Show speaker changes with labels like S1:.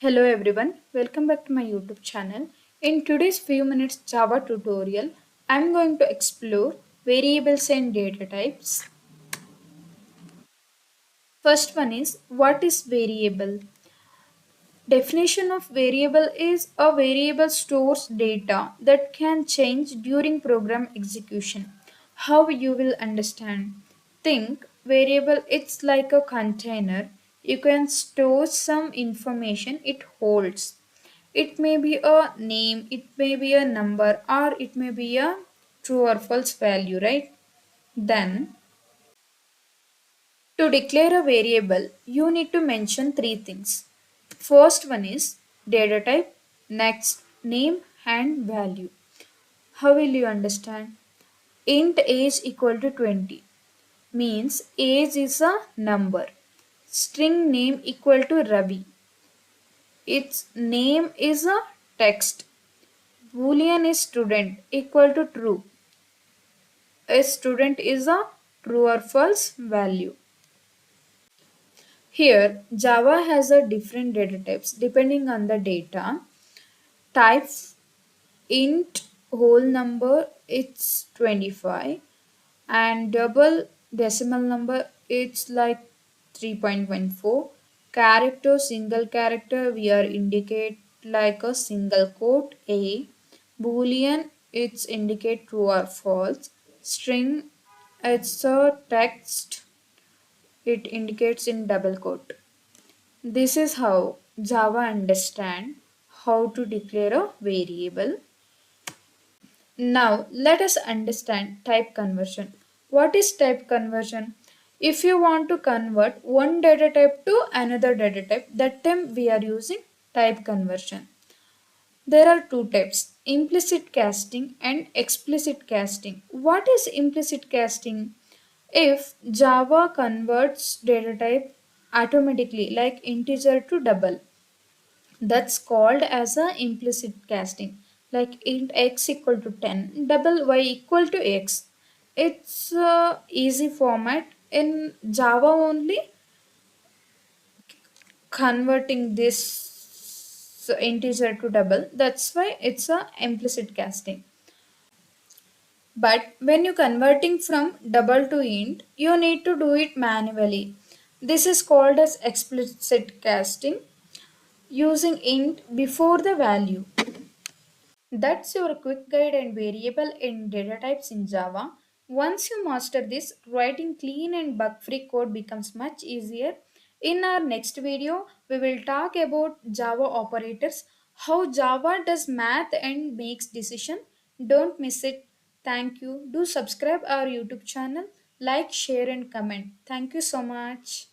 S1: Hello everyone, welcome back to my YouTube channel. In today's few minutes Java tutorial, I'm going to explore variables and data types. First one is what is variable? Definition of variable is a variable stores data that can change during program execution. How you will understand? Think variable it's like a container. You can store some information it holds. It may be a name, it may be a number, or it may be a true or false value, right? Then, to declare a variable, you need to mention three things. First one is data type, next name and value. How will you understand? Int age equal to 20 means age is a number. String name equal to Ravi. Its name is a text. Boolean is student equal to true. A student is a true or false value. Here, Java has a different data types depending on the data. Type int whole number it's 25 and double decimal number it's like 3.14. Character single character we are indicate like a single quote a. Boolean it's indicate true or false. String it's a text it indicates in double quote. This is how Java understand how to declare a variable. Now let us understand type conversion. What is type conversion? If you want to convert one data type to another data type, that time we are using type conversion. There are two types, implicit casting and explicit casting. What is implicit casting? If Java converts data type automatically like integer to double, that's called as a implicit casting. Like int x equal to 10, double y equal to x. It's a easy format in Java only converting this integer to double. That's why it's a implicit casting. But when you're converting from double to int, you need to do it manually. This is called as explicit casting using int before the value. That's your quick guide and variable and data types in Java. Once you master this, writing clean and bug-free code becomes much easier. In our next video, we will talk about Java operators, how Java does math and makes decision. Don't miss it. Thank you. Do subscribe our YouTube channel, like, share and comment. Thank you so much.